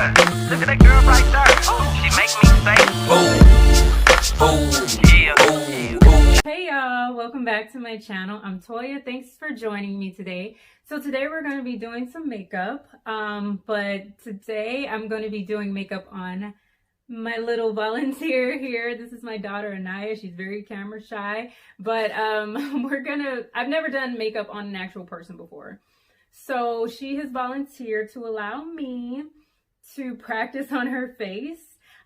Look at that girl right there. She make me say, Hey y'all, welcome back to my channel. I'm Toya. Thanks for joining me today. So today we're going to be doing some makeup, but today I'm going to be doing makeup on my little volunteer here. This is my daughter Anaya. She's very camera shy, but I've never done makeup on an actual person before. So she has volunteered to allow me to practice on her face.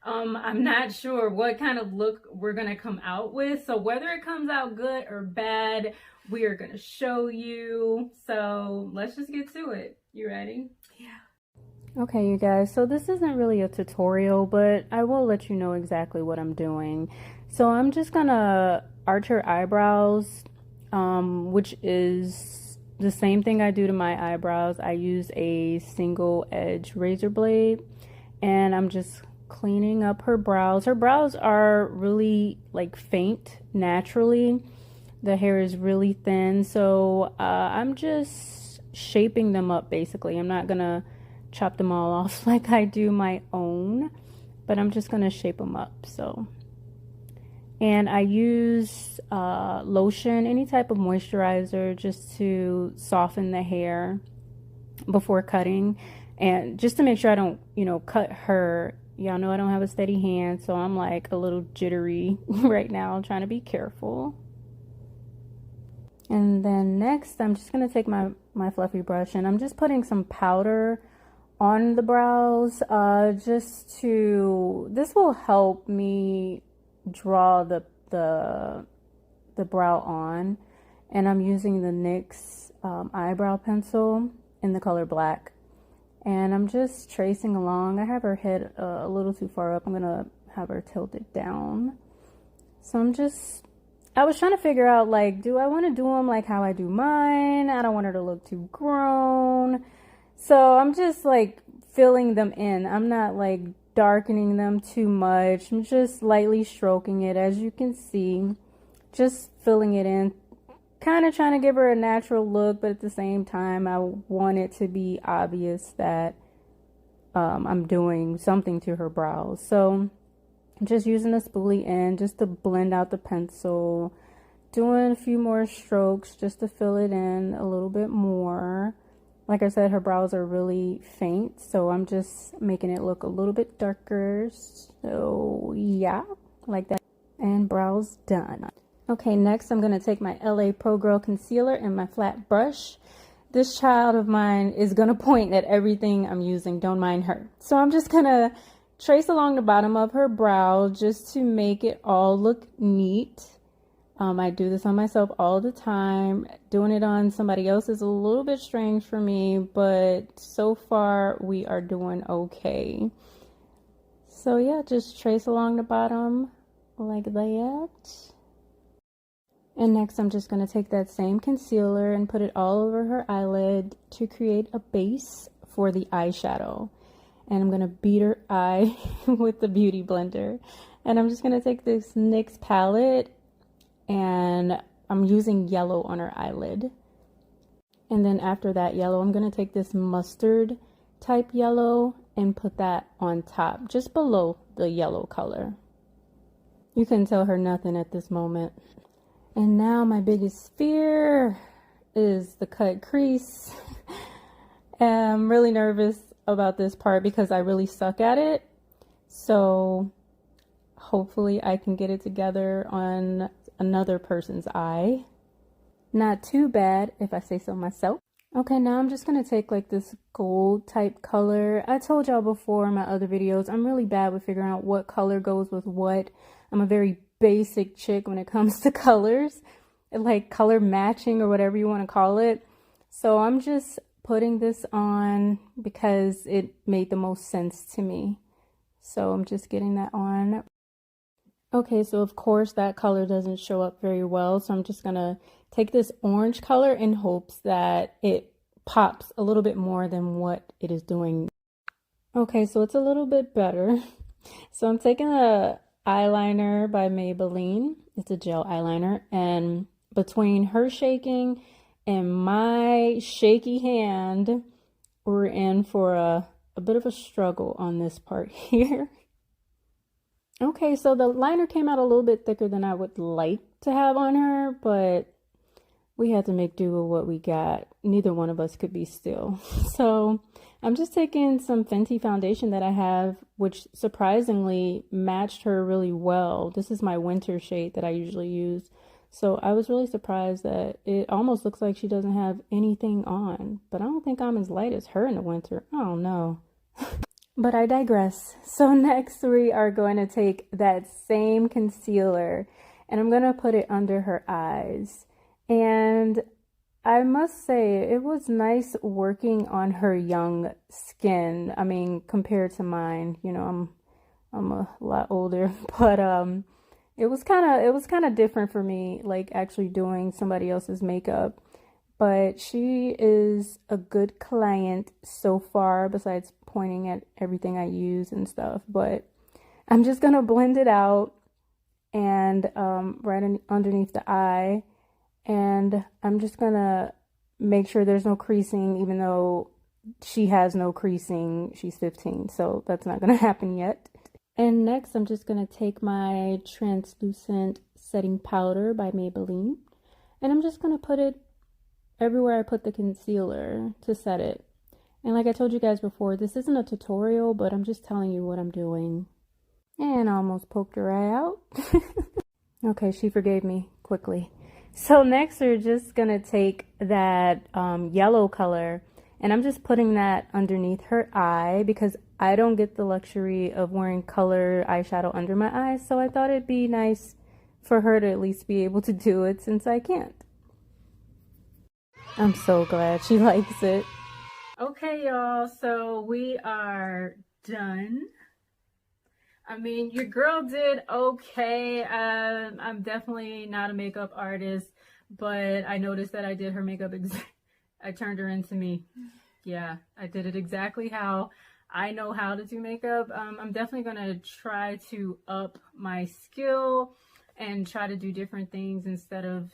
I'm not sure what kind of look we're gonna come out with, so whether it comes out good or bad, we are gonna show you. So let's just get to it. You ready? Yeah. Okay, you guys, so this isn't really a tutorial, but I will let you know exactly what I'm doing. So I'm just gonna arch her eyebrows, which is the same thing I do to my eyebrows. I use a single edge razor blade, and I'm just cleaning up her brows. Her brows are really like faint naturally. The hair is really thin, so I'm just shaping them up basically. I'm not gonna chop them all off like I do my own, but I'm just gonna shape them up. So, and I use lotion, any type of moisturizer, just to soften the hair before cutting, and just to make sure I don't, cut her. Y'all know I don't have a steady hand, so I'm like a little jittery right now. I'm trying to be careful. And then next, I'm just gonna take my fluffy brush, and I'm just putting some powder on the brows, this will help me draw the brow on. And I'm using the NYX eyebrow pencil in the color black, and I'm just tracing along. I have her head a little too far up. I'm gonna have her tilted down. So I was trying to figure out, like, do I want to do them like how I do mine? I don't want her to look too grown, so I'm just like filling them in. I'm not like darkening them too much. I'm just lightly stroking it, as you can see, just filling it in, kind of trying to give her a natural look, but at the same time I want it to be obvious that I'm doing something to her brows. So I'm just using a spoolie end just to blend out the pencil, doing a few more strokes just to fill it in a little bit more. Like I said, her brows are really faint, so I'm just making it look a little bit darker. So yeah, like that. And brows done. Okay, next I'm going to take my A Progirl concealer and my flat brush. This child of mine is going to point at everything I'm using. Don't mind her. So I'm just going to trace along the bottom of her brow just to make it all look neat. I do this on myself all the time. Doing it on somebody else is a little bit strange for me, but so far we are doing okay. So yeah, just trace along the bottom like that. And next I'm just going to take that same concealer and put it all over her eyelid to create a base for the eyeshadow. And I'm going to beat her eye with the Beauty Blender. And I'm just going to take this NYX palette, and I'm using yellow on her eyelid. And then after that yellow, I'm going to take this mustard type yellow and put that on top, just below the yellow color. You couldn't tell her nothing at this moment. And now my biggest fear is the cut crease. And I'm really nervous about this part because I really suck at it. So hopefully I can get it together on another person's eye. Not too bad if I say so myself. Okay, now I'm just going to take like this gold type color. I told y'all before in my other videos, I'm really bad with figuring out what color goes with what. I'm a very basic chick when it comes to colors, like color matching or whatever you want to call it. So I'm just putting this on because it made the most sense to me. So I'm just getting that on. Okay, so of course that color doesn't show up very well, so I'm just gonna take this orange color in hopes that it pops a little bit more than what it is doing. Okay, so it's a little bit better. So I'm taking a eyeliner by Maybelline. It's a gel eyeliner, and between her shaking and my shaky hand, we're in for a a bit of a struggle on this part here. Okay, so the liner came out a little bit thicker than I would like to have on her, but we had to make do with what we got. Neither one of us could be still. So I'm just taking some Fenty foundation that I have, which surprisingly matched her really well. This is my winter shade that I usually use. So I was really surprised that it almost looks like she doesn't have anything on. But I don't think I'm as light as her in the winter. I don't know. But I digress. So next we are going to take that same concealer and I'm going to put it under her eyes. And I must say it was nice working on her young skin. I mean, compared to mine, you know, I'm a lot older, but it was kind of different for me, like actually doing somebody else's makeup. But she is a good client so far, besides pointing at everything I use and stuff. But I'm just gonna blend it out and underneath the eye. And I'm just gonna make sure there's no creasing, even though she has no creasing. She's 15, so that's not gonna happen yet. And next, I'm just gonna take my translucent setting powder by Maybelline, and I'm just gonna put it everywhere I put the concealer to set it. And like I told you guys before, this isn't a tutorial, but I'm just telling you what I'm doing. And I almost poked her eye out. Okay, she forgave me quickly. So next we're just gonna take that yellow color and I'm just putting that underneath her eye because I don't get the luxury of wearing color eyeshadow under my eyes. So I thought it'd be nice for her to at least be able to do it since I can't. I'm so glad she likes it. Okay, y'all, so we are done. I mean, your girl did okay. I'm definitely not a makeup artist, but I noticed that I did her makeup. I turned her into me. Yeah, I did it exactly how I know how to do makeup. I'm definitely gonna try to up my skill and try to do different things instead of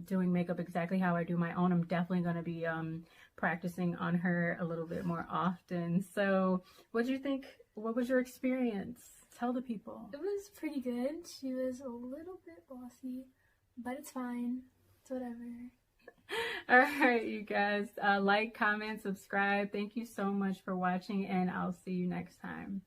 doing makeup exactly how I do my own. I'm definitely going to be practicing on her a little bit more often. So what do you think? What was your experience? Tell the people. It was pretty good. She was a little bit bossy, but it's fine. It's whatever. All right, you guys, like, comment, subscribe. Thank you so much for watching, and I'll see you next time.